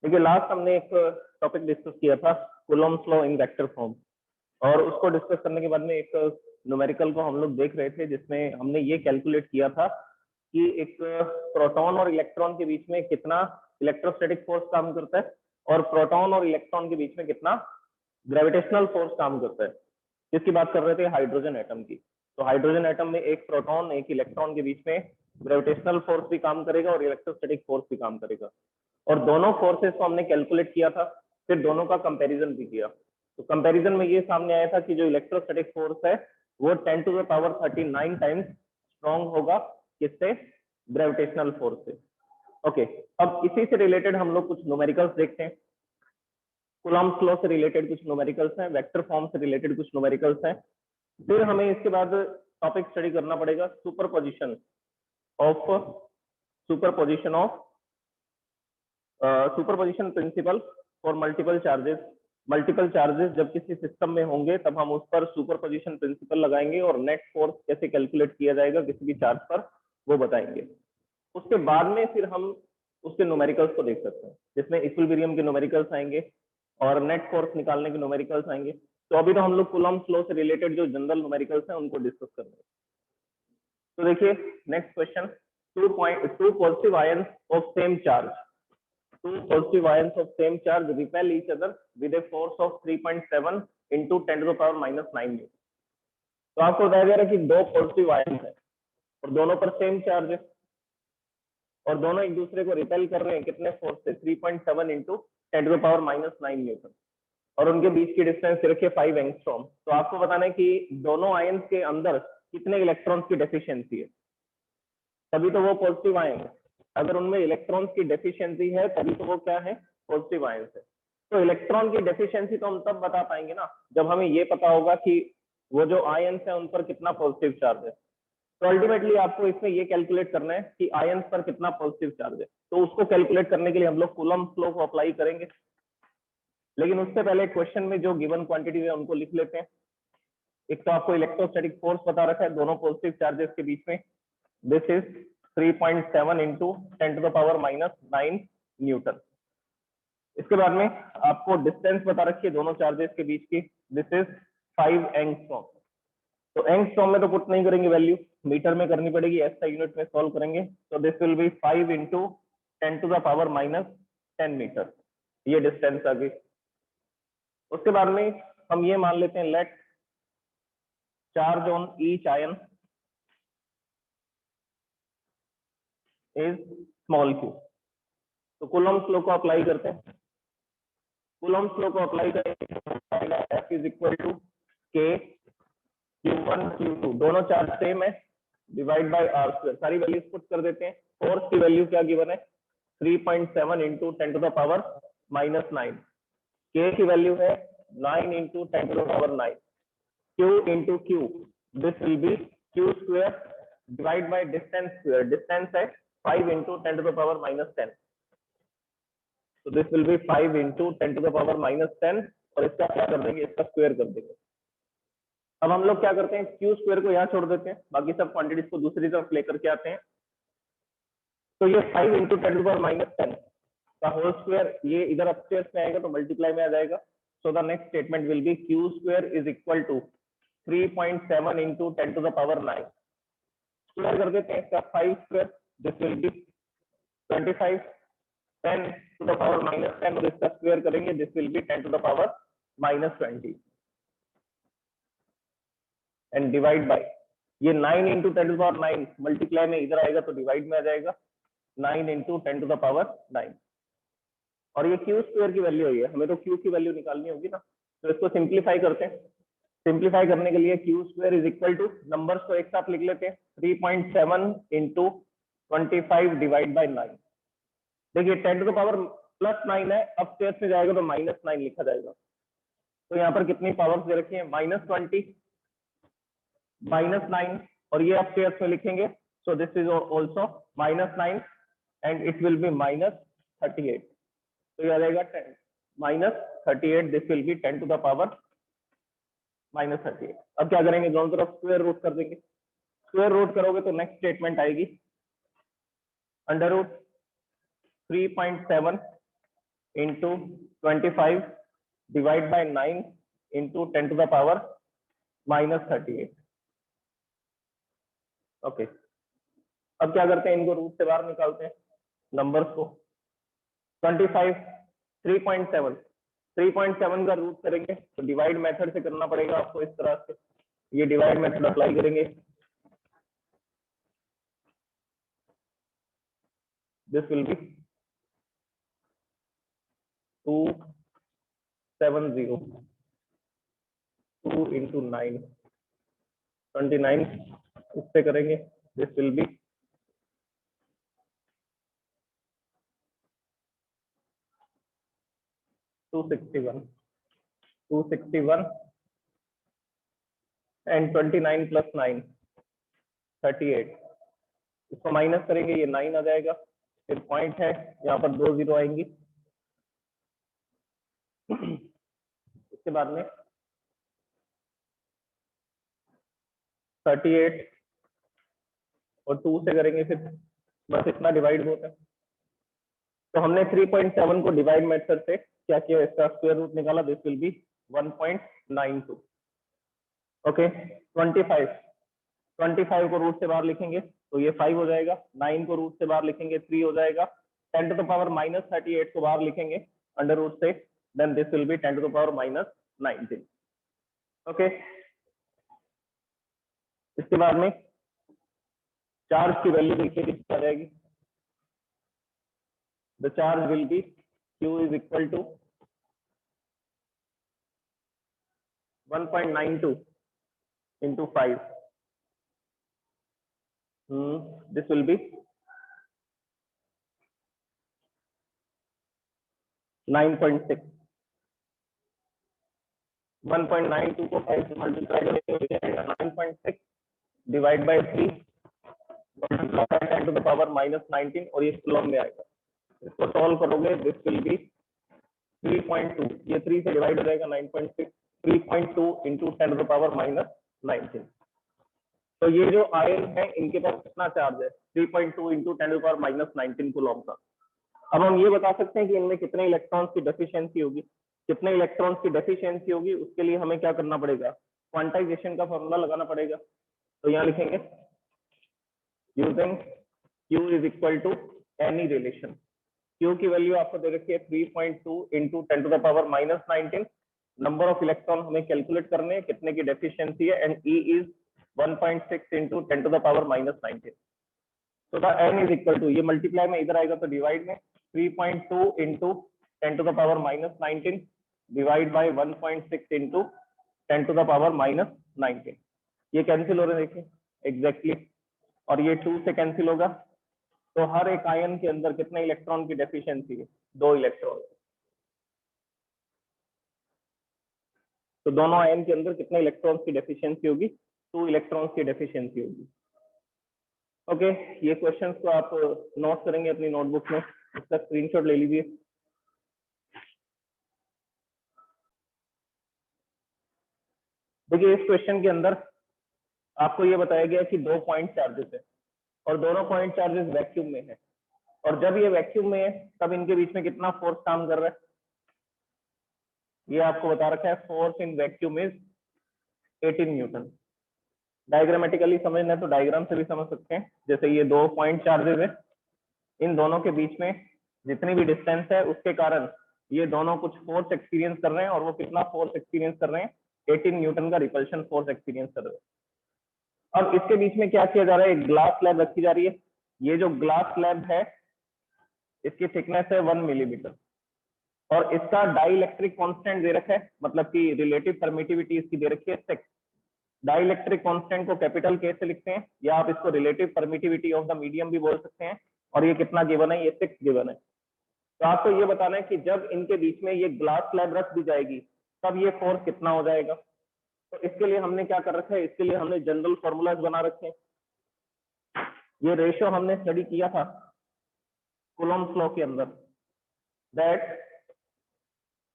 देखिए लास्ट हमने एक टॉपिक डिस्कस किया था Coulomb's law in vector form, और उसको डिस्कस करने के बाद में एक न्यूमेरिकल को हम लोग देख रहे थे जिसमें हमने ये कैलकुलेट किया था कि एक प्रोटॉन और इलेक्ट्रॉन के बीच में कितना इलेक्ट्रोस्टैटिक फोर्स काम करता है और प्रोटॉन और इलेक्ट्रॉन के बीच में कितना ग्रेविटेशनल फोर्स काम करता है। जिसकी बात कर रहे थे हाइड्रोजन एटम की। तो हाइड्रोजन एटम में एक प्रोटॉन एक इलेक्ट्रॉन के बीच में ग्रेविटेशनल फोर्स भी काम करेगा और इलेक्ट्रोस्टैटिक फोर्स भी काम करेगा, और दोनों फोर्सेस को हमने कैलकुलेट किया था, फिर दोनों का कंपैरिजन भी किया। तो कंपैरिजन में ये सामने आया था कि जो इलेक्ट्रोस्टैटिक फोर्स है वो 10⁻39 टाइम्स स्ट्रॉन्ग होगा किससे, ग्रेविटेशनल फोर्स से। ओके, अब इसी से रिलेटेड हम लोग कुछ न्यूमेरिकल्स देखते हैं। कूलॉम्स लॉ से रिलेटेड कुछ न्यूमेरिकल्स हैं, वेक्टर फॉर्म से रिलेटेड कुछ न्यूमेरिकल्स हैं। फिर हमें इसके बाद टॉपिक स्टडी करना पड़ेगा superposition of superposition principle for multiple charges. Multiple charges जब किसी सिस्टम में होंगे तब हम उस पर सुपरपोजिशन प्रिंसिपल लगाएंगे और नेट फोर्स कैसे कैलकुलेट किया जाएगा किसी भी चार्ज पर वो बताएंगे। उसके बाद में फिर हम उसके न्यूमेरिकल्स को देख सकते हैं जिसमें इक्विलिब्रियम के न्यूमेरिकल्स आएंगे और नेट फोर्स निकालने के न्यूमेरिकल्स आएंगे। तो अभी तो हम लोग कूलॉम्स लॉ से रिलेटेड जो जनरल न्यूमेरिकल्स हैं उनको डिस्कस कर रहे हैं। तो देखिए next question, two positive ions of same charge, two positive ions of same charge repel each other with a force of 3.7 into 10 to the power minus 9 Newton। तो आपको बताया जा रहा है कि दो पॉजिटिव आयंस है और दोनों पर सेम चार्ज है और दोनों एक दूसरे को रिपेल कर रहे हैं कितने फोर्स से, 3.7 into 10 to the power minus 9 Newton, और उनके बीच की डिस्टेंस रखिए 5 एंगस्ट्रॉम। तो आपको बताना है कि दोनों आयंस के अंदर कितने इलेक्ट्रॉन्स की डेफिशिएंसी है, तभी तो वो पॉजिटिव आयन है। अगर उनमें इलेक्ट्रॉन्स की डेफिशिएंसी है तभी तो वो क्या है, पॉजिटिव आयंस है। तो इलेक्ट्रॉन की डेफिशिएंसी तो हम तब बता पाएंगे ना जब हमें ये पता होगा कि वो जो आयंस है उन पर कितना पॉजिटिव चार्ज है। तो अल्टीमेटली आपको इसमें ये कैलकुलेट करना है कि आयंस पर कितना पॉजिटिव चार्ज है। तो उसको कैलकुलेट करने के लिए हम लोग कूलॉम्स लॉ को अप्लाई करेंगे, लेकिन उससे पहले क्वेश्चन में जो गिवन क्वांटिटी है उनको लिख लेते हैं। एक तो आपको इलेक्ट्रोस्टैटिक फोर्स बता रखा है दोनों पॉजिटिव चार्जेस के बीच में, this is 3.7 into 10 to the power minus 9 Newton. इसके बाद में आपको डिस्टेंस बता रखी है दोनों चार्जेस के बीच की, दिस इज 5 एंगस्ट्रॉम। तो एंगस्ट्रॉम में तो पुट नहीं करेंगे वैल्यू, मीटर में करनी पड़ेगी, एस का यूनिट में सॉल्व करेंगे। तो this will be 5 into 10 to the power minus 10 metre, ये डिस्टेंस आ गई। उसके बाद में हम ये मान लेते हैं let charge on each ion is small q. तो कूलॉम्स लॉ को अप्लाई करते हैं। कूलॉम्स लॉ को अप्लाई करेंगे, F is equal to K Q1 Q2, दोनों चार्ज सेम है, डिवाइड बाय R स्क्वायर। सारी वैल्यूज पुट कर देते हैं। फोर्स की वैल्यू क्या गिवन है, 3.7 into 10 to the power minus 9। K की वैल्यू है 9 into 10 to the power 9। Q into Q, this will be Q square divide by distance square, distance है 5 into 10 to the power minus 10। तो this will be 5 into 10 to the power minus 10, और इसका क्या कर देंगे, इसका square कर देंगे। अब हम लोग क्या करते हैं, क्यू स्क्वायर को यहाँ छोड़ देते हैं, बाकी सब क्वांटिटीज को दूसरी तरफ लेकर के आते हैं। तो ये 5 into 10 to the power minus 10 का होल स्क्वायर ये इधर अपस्टेयर्स में आएगा तो मल्टीप्लाई में आ जाएगा। So the next statement will be q square is equal to 3.7 into 10 to the power 9। Square कर देते हैं इसका 5 square, this will be 25, 10 to the power minus 10, और इसका स्क्वायर करेंगे, this will be 10 to the power minus 20 and divide by ये 9 into 10 to the power 9 multiply में इधर आएगा तो डिवाइड में आ जाएगा, 9 into 10 to the power 9। और ये क्यू स्क्वायर की वैल्यू है, हमें तो क्यू की वैल्यू निकालनी होगी ना। तो इसको सिंप्लीफाई करते हैं। सिंप्लीफाई करने के लिए q square is equal to, numbers को एक साथ लिख लेते हैं, 3.7 into 25 डिवाइड बाय 9। देखिए 10 to the power प्लस 9 है, अब स्टेयर्स में जाएगा तो माइनस 9 लिखा जाएगा। तो यहाँ पर कितनी पावर्स दे रखी है, -20 -9, और ये अब स्टेयर्स में लिखेंगे, so this is also -9 and it will be -38। तो ये आ जाएगा -38, this will be 10 to the power -38। अब क्या करेंगे, दोनों तरफ स्क्वायर रूट कर देंगे। स्क्वायर रूट करोगे तो नेक्स्ट स्टेटमेंट आएगी, under root 3.7 into 25 divide by 9 into 10 to the power -38। Okay, अब क्या करते हैं, इनको रूट से बाहर निकालते हैं नंबर्स को। 25 3.7 का रूट करेंगे तो डिवाइड मेथड से करना पड़ेगा आपको इस तरह से, ये डिवाइड मेथड अप्लाई करेंगे। दिस विल बी 270 2 इंटू 9 29 इससे करेंगे, this will B 261 and 29 plus 9 38, इसको माइनस करेंगे, ये 9 आ जाएगा, फिर पॉइंट है यहाँ पर 2 जीरो आएंगी। इसके बाद में 38 और 2 से करेंगे, फिर बस इतना डिवाइड होता है। तो हमने 3.7 को डिवाइड मेथड से क्या किया, इसका स्क्वायर रूट निकाला, दिस विल बी 1.92। ओके, 25 को रूट से बाहर लिखेंगे तो ये 5 हो जाएगा, 9 को रूट से बाहर लिखेंगे 3 हो जाएगा, 10 टू द पावर -38 को बाहर लिखेंगे अंडर रूट से, then this will be 10 to the power -19। Okay, इसके बाद में चार्ज की वैल्यू देखिए कितनी आ जाएगी। The charge will be Q is equal to 1.92 into 5. This will be 9.6. 1.92 को 5 से मल्टीप्लाई करेंगे 9.6 divide by 3 10 to the power -19 और ये कूलम में आएगा। इसको सॉल्व करोगे दिस विल बी 3.2, ये 3 से डिवाइड हो जाएगा 9.6, 3.2 इंटू 10 टू द पावर -19। तो ये जो आयन है इनके पास कितना चार्ज है, 3.2 into 10 to the power -19 coulomb का। अब हम ये बता सकते हैं कि इनमें कितने इलेक्ट्रॉन्स की डेफिशिएंसी होगी। कितने इलेक्ट्रॉन्स की डेफिशिएंसी होगी उसके लिए हमें क्या करना पड़ेगा, क्वांटाइजेशन का फॉर्मूला लगाना पड़ेगा। तो यहाँ लिखेंगे using Q is equal to any relation. Q की वैल्यू आपको दे रखी है 3.2 into 10 to the power -19, number of electron हमें कैलकुलेट करने हैं, कितने की डेफिशिएंसी है, and E is 1.6 into 10 to the power -19। तो the n is equal to, ये मल्टीप्लाई में इधर आएगा तो डिवाइड में 3.2 into 10 to the power -19 divide by 1.6 into 10 to the power -19। ये कैंसिल हो रहे हैं देखिए एग्जैक्टली, और ये 2 से कैंसिल होगा। तो हर एक आयन के अंदर कितने इलेक्ट्रॉन की डेफिशिएंसी है, 2 इलेक्ट्रॉन। तो दोनों आयन के अंदर कितने इलेक्ट्रॉन्स की डेफिशिएंसी होगी, 2 इलेक्ट्रॉन्स की डेफिशिएंसी होगी। ओके, ये क्वेश्चंस को आप नोट करेंगे अपनी नोटबुक में, इसका स्क्रीनशॉट ले लीजिए। देखिए इस क्वेश्चन के अंदर आपको ये बताया गया कि 2 पॉइंट चार्जेस है और दोनों पॉइंट चार्जेस वैक्यूम में है, और जब ये वैक्यूम में है तब इनके बीच में कितना फोर्स काम कर रहा है, ये आपको बता रखा है। Force in vacuum is 18 Newton. Diagrammatically समझना है तो डायग्राम से भी समझ सकते हैं। जैसे ये 2 पॉइंट चार्जेस है, इन दोनों के बीच में जितनी भी डिस्टेंस है उसके कारण ये दोनों कुछ फोर्स एक्सपीरियंस कर रहे हैं, और वो कितना फोर्स एक्सपीरियंस कर रहे हैं, 18 न्यूटन का रिपल्शन फोर्स एक्सपीरियंस कर रहे हैं। अब इसके बीच में क्या किया जा रहा है, एक ग्लास स्लैब रखी जा रही है। ये जो ग्लास स्लैब है इसकी थिकनेस है 1 मिलीमीटर, और इसका डाइलेक्ट्रिक कांस्टेंट दे रखा है, मतलब कि रिलेटिव परमिटिविटी इसकी दे रखी है 6। डाइलेक्ट्रिक कांस्टेंट को कैपिटल K से लिखते हैं, या आप इसको relative permittivity of the medium भी बोल सकते हैं, और ये कितना गिवन है, ये 6 गिवन है। तो आपको ये बताना है कि जब इनके बीच में ये ग्लास स्लैब रख दी जाएगी तब ये फोर्स कितना हो जाएगा। तो इसके लिए हमने क्या कर रखा है, इसके लिए हमने जनरल फॉर्मूलाज बना रखे हैं। ये रेशियो हमने स्टडी किया था कूलम्ब्स लॉ के अंदर, that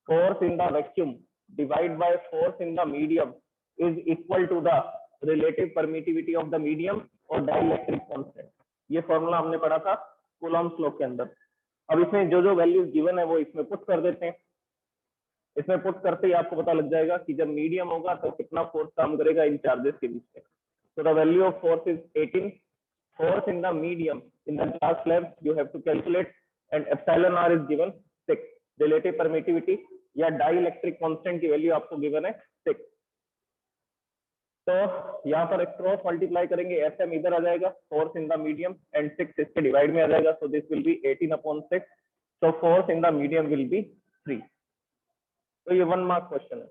force in the vacuum divide by force in the medium is equal to the relative permittivity of the medium और डाइलेक्ट्रिक कांस्टेंट। ये फॉर्मूला हमने पढ़ा था कूलम्ब्स लॉ के अंदर। अब इसमें जो जो वैल्यूज गिवन है वो इसमें पुट कर देते हैं। इसमें पुट करते ही आपको पता लग जाएगा कि जब मीडियम होगा तो कितना फोर्स काम करेगा इन चार्जेस के बीच में। So the value of force is 18. Force in the medium in the glass slab you have to calculate, and epsilon r is given 6. Relative permittivity या dielectric constant की वैल्यू आपको गिवन है 6। तो यहाँ पर क्रॉस मल्टीप्लाई करेंगे, Fm इधर आ जाएगा, force in the medium, and 6 इसके डिवाइड में आ जाएगा, सो this will B 18/6। So force in the medium will be 3। तो ये 1 मार्क क्वेश्चन है।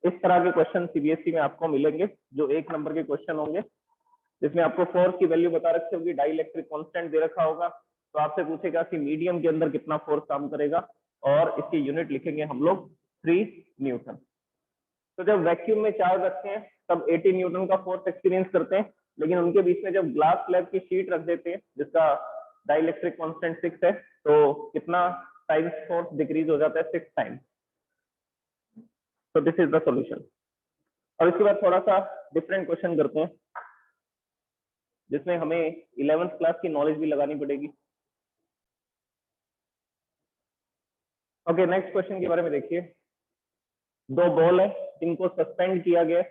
इस तरह के क्वेश्चन सीबीएसई में आपको मिलेंगे जो 1 नंबर के क्वेश्चन होंगे, जिसमें आपको फोर्स की वैल्यू बता रखी होगी, डाइलेक्ट्रिक कांस्टेंट दे रखा होगा, तो आपसे पूछेगा कि मीडियम के अंदर कितना फोर्स काम करेगा, और इसकी यूनिट लिखेंगे हम लोग 3 न्यूटन। तो जब वैक्यूम में चार्ज रखते हैं तब 80 न्यूटन का फोर्स एक्सपीरियंस करते हैं, लेकिन उनके बीच में जब ग्लास स्लैब की शीट रख देते हैं जिसका डाइलेक्ट्रिक कांस्टेंट 6 है, तो कितना टाइम्स फोर्स डिक्रीज हो जाता है, 6 टाइम्स। तो दिस इज द सॉल्यूशन। और इसके बाद थोड़ा सा डिफरेंट क्वेश्चन करते हैं, जिसमें हमें 11th क्लास की नॉलेज भी लगानी पड़ेगी। ओके, नेक्स्ट क्वेश्चन के बारे में देखिए। 2 बॉल है, इनको सस्पेंड किया गया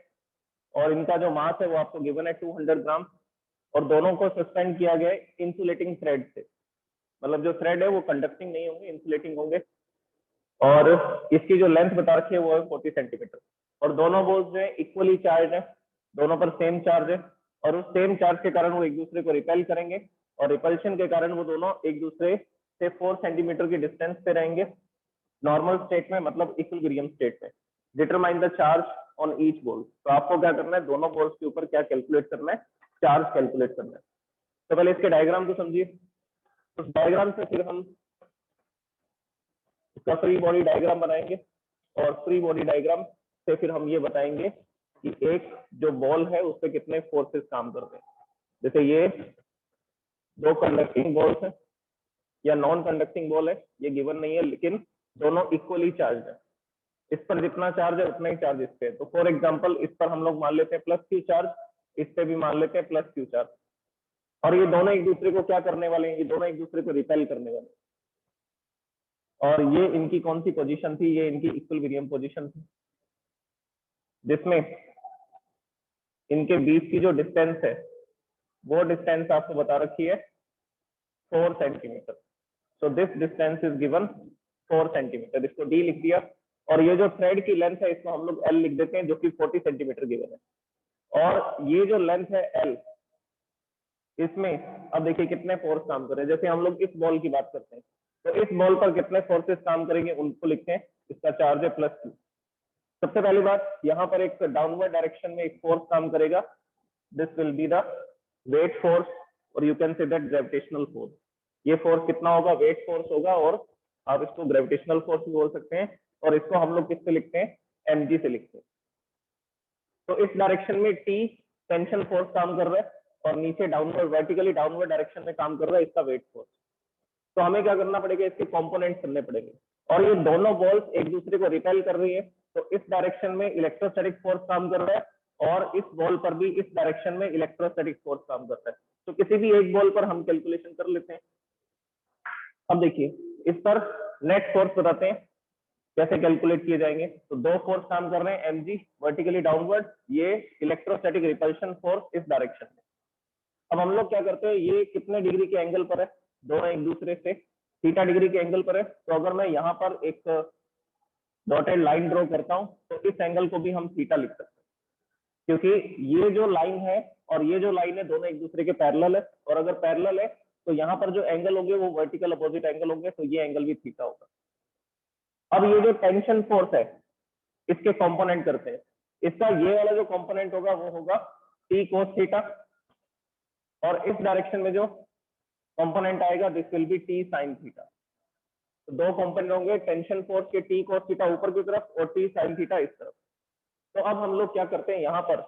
और इनका जो मास है वो आपको गिवन है 200 ग्राम, और दोनों को सस्पेंड किया गया इंसुलेटिंग थ्रेड से। मतलब जो थ्रेड है वो कंडक्टिंग नहीं होंगे, इंसुलेटिंग होंगे, और इसकी जो लेंथ बता रखी है वो है 40 सेंटीमीटर। और दोनों बॉल्स जो है इक्वली चार्ज है, दोनों पर सेम चार्ज है, और उस सेम चार्ज के कारण वो एक दूसरे को रिपेल करेंगे, और रिपल्शन के कारण वो दोनों एक दूसरे से 4 सेंटीमीटर की डिस्टेंस पे रहेंगे नॉर्मल स्टेट में, मतलब इक्विलिब्रियम स्टेट में। Determine the charge on each ball. तो आपको क्या करना है, दोनों बॉल्स के ऊपर क्या कैलकुलेट करना है, चार्ज कैलकुलेट करना है। तो पहले इसके डायग्राम को समझिए। तो डायग्राम से फिर हम इसका फ्री बॉडी डायग्राम बनाएंगे, और फ्री बॉडी डायग्राम से फिर हम ये बताएंगे कि एक जो बॉल है उस पर कितने फोर्सेस काम कर रहे हैं। जैसे ये 2 कंडक्टिंग बॉल्स है या नॉन कंडक्टिंग बॉल है, ये गिवन नहीं है, लेकिन दोनों इक्वली चार्ज है। इस पर जितना चार्ज है उतना ही चार्ज इस पे। तो फॉर एग्जांपल इस पर हम लोग मान लेते हैं +Q चार्ज, इस पे भी मान लेते हैं +Q चार्ज, और ये दोनों एक दूसरे को क्या करने वाले हैं, ये दोनों एक दूसरे को रिपेल करने वाले हैं। और ये इनकी कौन सी पोजीशन थी, ये इनकी इक्विलिब्रियम पोजीशन थी, जिसमें इनके बीच की जो डिस्टेंस है वो डिस्टेंस आपको बता रखी है 4 centimetre. So this distance is given 4 centimetre, इसको D लिख दिया। और ये जो थ्रेड की लेंथ है इसको हम लोग L लिख देते हैं, जो कि 40 सेंटीमीटर गिवन है। और ये जो लेंथ है L, इसमें अब देखिए कितने फोर्स काम कर रहे हैं। जैसे हम लोग इस बॉल की बात करते हैं, तो इस बॉल पर कितने फोर्सेस काम करेंगे उनको लिखते हैं, इसका चार्ज है +Q। सबसे पहली बात, यहाँ पर एक डाउनवर्ड डायरेक्शन में एक फोर्स काम करेगा, this will be the weight force, और you can say that gravitational force. ये फोर्स कितना होगा, वेट फोर्स होगा, और आप इसको ग्रेविटेशनल फोर्स भी बोल सकते हैं, और इसको हम लोग किससे लिखते हैं, mg से लिखते हैं। तो इस डायरेक्शन में T टेंशन फोर्स काम कर रहा है, और नीचे डाउनवर्ड, वर्टिकली डाउनवर्ड डायरेक्शन में काम कर रहा है इसका वेट फोर्स। तो हमें क्या करना पड़ेगा, इसके कंपोनेंट करने पड़ेंगे। और ये दोनों बॉल्स एक दूसरे को रिपेल कर रही है, तो इस डायरेक्शन में इलेक्ट्रोस्टैटिक फोर्स काम कर रहा है, और इस बॉल पर भी इस डायरेक्शन में इलेक्ट्रोस्टैटिक फोर्स काम करता है। तो किसी भी एक बॉल पर हम कैलकुलेशन कर लेते हैं। अब देखिए इस पर नेट फोर्स बताते हैं कैसे कैलकुलेट किए जाएंगे। तो 2 फोर्स काम कर रहे हैं, mg वर्टिकली डाउनवर्ड, ये इलेक्ट्रोस्टैटिक रिपल्शन फोर्स इस डायरेक्शन में। अब हम लोग क्या करते हैं, ये कितने डिग्री के एंगल पर है, दोनों एक दूसरे से थीटा डिग्री के एंगल पर है। तो अगर मैं यहाँ पर एक डॉटेड लाइन ड्रॉ करता हूँ तो इस एंगल को भी हम थीटा लिख सकते हैं, क्योंकि ये जो लाइन है और ये जो लाइन है दोनों एक दूसरे के पैरेलल है, और अगर पैरेलल है तो यहाँ पर जो एंगल होंगे वो वर्टिकल अपोजिट एंगल होंगे, तो ये एंगल भी थीटा होगा। अब ये जो टेंशन फोर्स है इसके कंपोनेंट करते हैं। इसका ये वाला जो कंपोनेंट होगा वो होगा T cos थीटा, और इस डायरेक्शन में जो कंपोनेंट आएगा this will B T sin theta. तो 2 कंपोनेंट होंगे, टेंशन फोर्स के T cos थीटा ऊपर की तरफ और T sin थीटा इस तरफ। तो अब हम लोग क्या करते हैं, यहाँ पर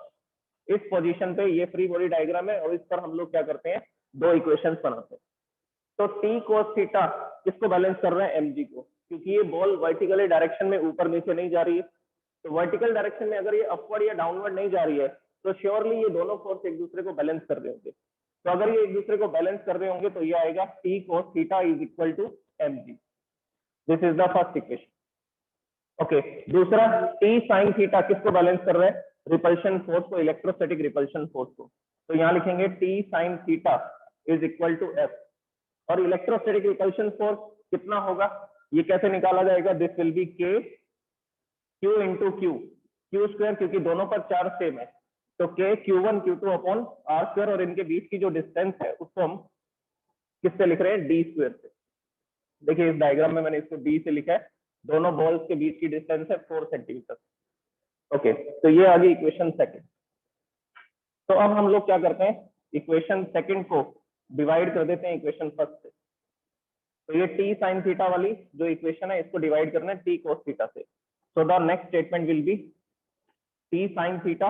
इस पोजीशन पे ये फ्री बॉडी डायग्राम है, और इस पर हम लोग क्या करते हैं, 2 इक्वेशंस बनाते हैं। तो T cos थीटा किसको बैलेंस कर रहे हैं, mg को, क्योंकि ये बॉल वर्टिकली डायरेक्शन में ऊपर नीचे नहीं जा रही है। तो वर्टिकल डायरेक्शन में अगर ये अपवर्ड या डाउनवर्ड नहीं जा रही है तो श्योरली ये दोनों फोर्स एक दूसरे को बैलेंस कर रहे होंगे। तो अगर ये एक दूसरे को बैलेंस कर रहे होंगे तो ये आएगा T cos theta is equal to mg। This is the first equation. Okay, दूसरा T sin थीटा किसको बैलेंस कर रहे हैं? रिपल्शन फोर्स को, इलेक्ट्रोस्टैटिक रिपल्शन फोर्स को। तो यहाँ लिखेंगे T sin theta is equal to F। और इलेक्ट्रोस्टैटिक रिपल्शन फोर्स कितना होगा, ये कैसे निकाला जाएगा? This will be K Q into q square, क्योंकि दोनों पर चार्ज सेम है। तो K Q1 Q2 upon are square, और इनके बीच की जो डिस्टेंस है उसको हम किससे लिख रहे हैं? डी स्क्वायर से। देखिए इस डायग्राम में मैंने इसको डी से लिखा है, दोनों बॉल्स के बीच की डिस्टेंस है 4 सेंटीमीटर। ओके, तो ये आ गई इक्वेशन सेकंड। तो अब हम लोग क्या करते हैं, इक्वेशन सेकंड को डिवाइड कर देते हैं इक्वेशन फर्स्ट से। तो ये टी साइन थीटा वाली जो इक्वेशन है इसको डिवाइड करना है टी कोस थीटा से। सो the next statement will B T sine theta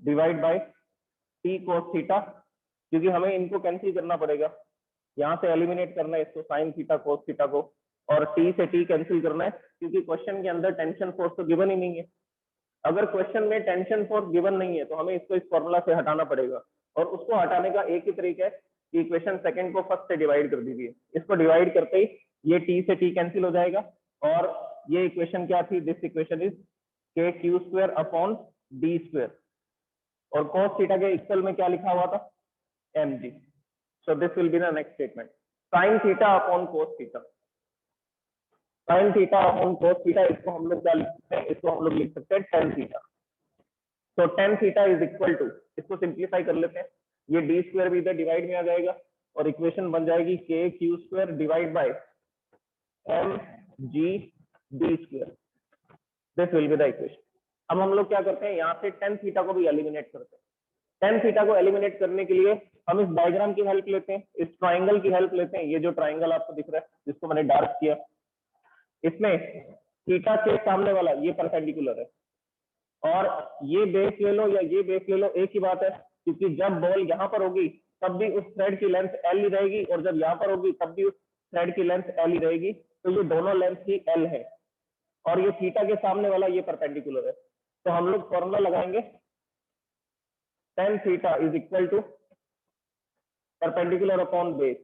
divide bye T cos theta, क्योंकि हमें इनको कैंसिल करना पड़ेगा, यहाँ से एलिमिनेट करना है इसको, साइन थीटा कोस थीटा को, और टी से टी कैंसिल करना है, क्योंकि क्वेश्चन के अंदर टेंशन फोर्स तो गिवन ही नहीं है। अगर क्वेश्चन में टेंशन फोर्स गिवन नहीं है तो हमें इसको इस फॉर्मूला से हटाना पड़ेगा, और उसको हटाने का एक ही तरीका है कि इक्वेशन सेकंड को फर्स्ट से डिवाइड कर दीजिए। इसको डिवाइड करते ही ये टी से टी कैंसिल हो जाएगा, और ये इक्वेशन क्या थी? दिस इक्वेशन इज के Q square upon D square, और cos थीटा के इक्वल में क्या लिखा हुआ था? mg। So this will be the next statement, sin theta upon cos theta. sin theta upon cos theta, इसको हम लोग क्या लिख सकते हैं? इसको हम लोग लिख सकते हैं tan थीटा। तो tan theta is equal to, इसको सिंप्लीफाई कर लेते हैं, ये डी स्क्वायर भी इधर डिवाइड में आ जाएगा, और इक्वेशन बन जाएगी के Q square divide by M G D square. This will be the equation. अब हम लोग क्या करते हैं, यहाँ से tan थीटा को भी एलिमिनेट करते हैं। tan थीटा को एलिमिनेट करने के लिए हम इस डायग्राम की हेल्प लेते हैं, इस ट्राइंगल की हेल्प लेते हैं। ये जो ट्राइंगल आपको दिख रहा है जिसको मैंने डार्क किया, इसमें थीटा के सामने वाला ये परपेंडिकुलर है, और ये बेस ले लो या ये बेस ले लो, एक ही बात है, क्योंकि जब बॉल यहाँ पर होगी तब भी उस थ्रेड की लेंथ एल ही रहेगी, और जब यहाँ पर होगी तब भी उस थ्रेड की लेंथ एल ही रहेगी। तो ये दोनों लेंथ ही एल है, और ये थीटा के सामने वाला ये परपेंडिकुलर है। तो हम लोग फॉर्मूला लगाएंगे, tan theta is equal to perpendicular upon base.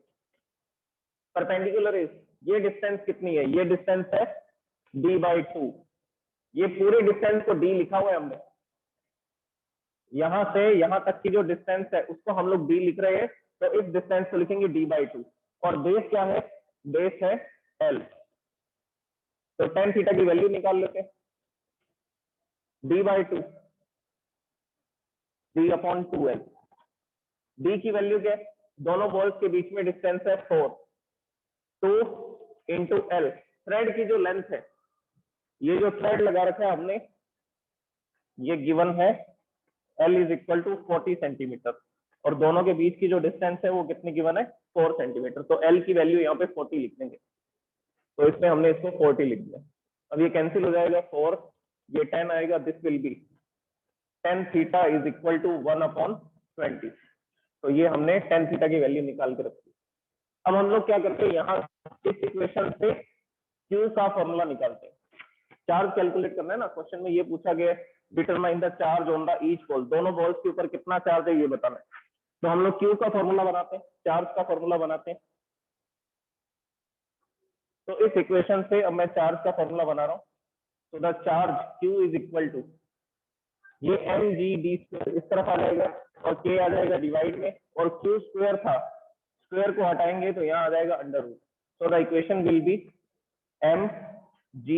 Perpendicular is, ये डिस्टेंस कितनी है? ये डिस्टेंस है d/2। ये पूरे डिस्टेंस को d लिखा हुआ है हमने, यहां से यहां तक की जो डिस्टेंस है उसको हम लोग d लिख रहे हैं, तो इस डिस्टेंस को लिखेंगे d/2। और बेस क्या है? बेस है l। तो tan थीटा की वैल्यू निकाल लेते हैं, d/2 d/2l। d की वैल्यू क्या है? दोनों बॉल्स के बीच में डिस्टेंस है 4, 2 इंटू एल, थ्रेड की जो लेंथ है, ये जो थ्रेड लगा रखा है हमने, ये गिवन है L is equal to 40 centimetre, और दोनों के बीच की जो डिस्टेंस है वो कितनी गिवन है? 4 सेंटीमीटर। तो L की वैल्यू यहाँ पे 40 लिख देंगे, तो इसमें हमने इसको 40 लिख दिया। अब ये कैंसिल हो जाएगा, 4 ये 10 आएगा, this will be tan theta is equal to 1/20। तो ये हमने tan थीटा की वैल्यू निकाल के रखी। अब हम लोग क्या करते हैं, यहाँ इस इक्वेशन से Q का फॉर्मूला निकालते हैं। चार्ज कैलकुलेट करना है ना, क्वेश्चन में ये पूछा गया है determine the charge on the each ball, दोनों बॉल्स के ऊपर कितना चार्ज है ये बताना है। तो हम लोग Q का फॉर्मूला बनाते हैं, चार्ज का फॉर्मूला बनाते हैं। तो इस इक्वेशन से अब मैं चार्ज का फॉर्मूला बना रहा हूँ। तो the charge Q is equal to, ये mg d² इस तरफ आ जाएगा, और K आ जाएगा डिवाइड में, और Q स्क्वायर था, स्क्वायर को हटाएंगे तो यहाँ आ जाएगा under root. So the equation will be mg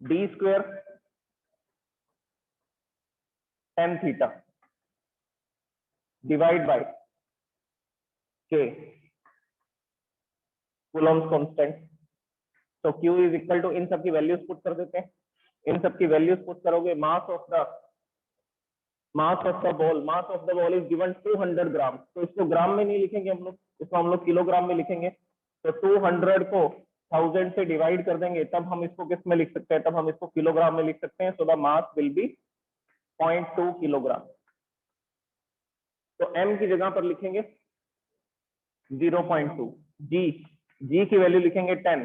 d² tan theta divide by K Coulomb's constant. तो Q इज इक्वल टू, इन सब की वैल्यूज पुट कर देते हैं, इन सब की वैल्यूज पुट करोगे, mass of the ball is given 200 ग्राम। तो इसको ग्राम में नहीं लिखेंगे हम लोग, इसको हम लोग किलोग्राम में लिखेंगे। तो 200 को 1000 से डिवाइड कर देंगे, तब हम इसको किस में लिख सकते हैं? तब हम इसको किलोग्राम में लिख सकते हैं। So the mass will be 0.2 kilogram. तो m की जगह पर लिखेंगे 0.2, g की वैल्यू लिखेंगे 10,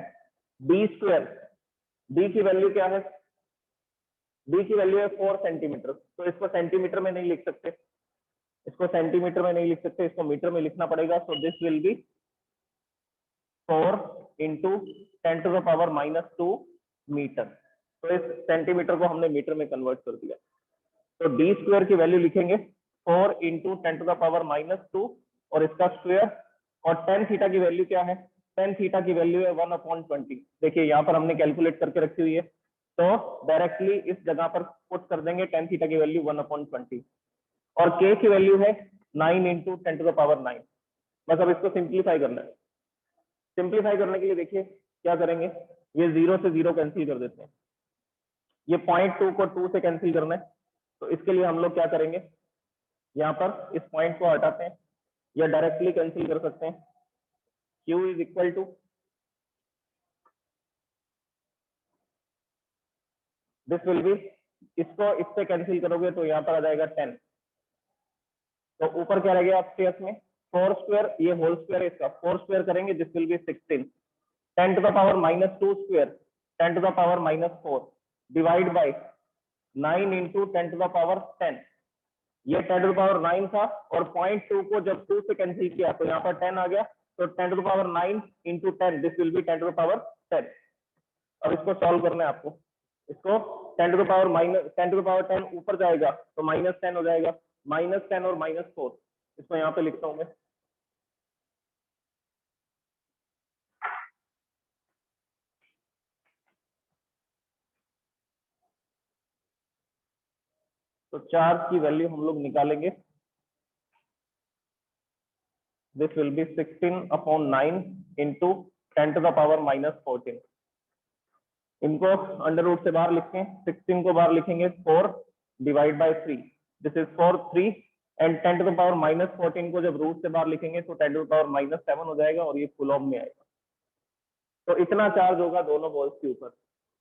d², d की वैल्यू क्या है? d की वैल्यू है 4 सेंटीमीटर। तो इसको सेंटीमीटर में नहीं लिख सकते, इसको सेंटीमीटर में नहीं लिख सकते, इसको मीटर में लिखना पड़ेगा। So this will be 4 into 10⁻⁻2 metre. तो इस सेंटीमीटर को हमने मीटर में कन्वर्ट कर दिया। तो डी स्क्वायर की वैल्यू लिखेंगे 4 इंटू 10⁻⁻2 और इसका स्क्वायर, और टेन थीटा की वैल्यू क्या है? टेन थीटा की वैल्यू है 1/20। देखिए यहाँ पर हमने कैलकुलेट करके रखी हुई है, तो डायरेक्टली इस जगह पर पुट कर देंगे टेन थीटा की वैल्यू 1/20, और के की वैल्यू है 9 इंटू 10⁻9। बस अब इसको सिंप्लीफाई करना है। सिंप्लीफाई करने के लिए देखिए क्या करेंगे, ये 0 से 0 कैंसिल कर देते हैं, ये 0.2 को 2 से कैंसिल करना है। तो इसके लिए हम लोग क्या करेंगे, यहाँ पर इस पॉइंट को हटाते हैं, या डायरेक्टली कैंसिल कर सकते हैं। Q is equal to, this will be, इसको इससे कैंसिल करोगे तो यहाँ पर आ जाएगा 10। तो ऊपर क्या रह गया अपस्टेयर्स में, 4 स्क्वायर, ये होल स्क्वायर है इसका, 4 स्क्वायर करेंगे this will B 16। 10⁻⁻2 square 10⁻⁻4 divide by 9 into 10⁻10। ये 10⁻9 था, और 0.2 को जब 2 से कैंसिल किया तो यहाँ पर 10 आ गया। तो 10⁻9 इंटू 10 दिस विल बी 10⁻10। अब इसको सॉल्व करना है आपको। इसको 10⁻10 ऊपर जाएगा तो -10 हो जाएगा, -10 और -4, इसको यहाँ पे लिखता हूँ मैं। तो चार्ज की वैल्यू हम लोग निकालेंगे, दिस विल बी 16/9 इंटू 10⁻⁻14। इनको अंडर रूट से बाहर लिखें, 16 को बाहर लिखेंगे 4 divide by 3, this is 4 3, and 10⁻⁻14 को जब रूट से बाहर लिखेंगे तो 10⁻⁻7 हो जाएगा, और ये कूलॉम में आएगा। तो इतना चार्ज होगा दोनों बॉल्स के ऊपर,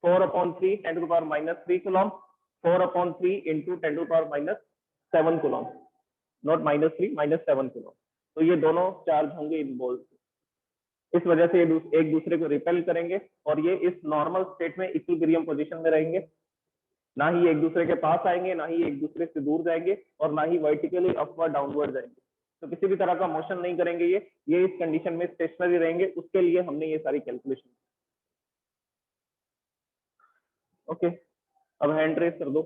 4/3 10⁻³ Coulomb, 4/3 into 10⁻7 Coulomb, not -3 -7 Coulomb. तो ये दोनों चार्ज होंगे इन बॉल्स। इस वजह से ये एक दूसरे को रिपेल करेंगे, और ये इस नॉर्मल स्टेट में इक्विलिब्रियम पोजीशन में रहेंगे, ना ही एक दूसरे के पास आएंगे, ना ही एक दूसरे से दूर जाएंगे, और ना ही वर्टिकली अपवर्ड डाउनवर्ड जाएंगे। तो किसी भी तरह का मोशन नहीं करेंगे ये इस कंडीशन में स्टेशनरी रहेंगे। उसके लिए हमने ये सारी कैलकुलेशन। ओके, अब हैंड रेस कर दो।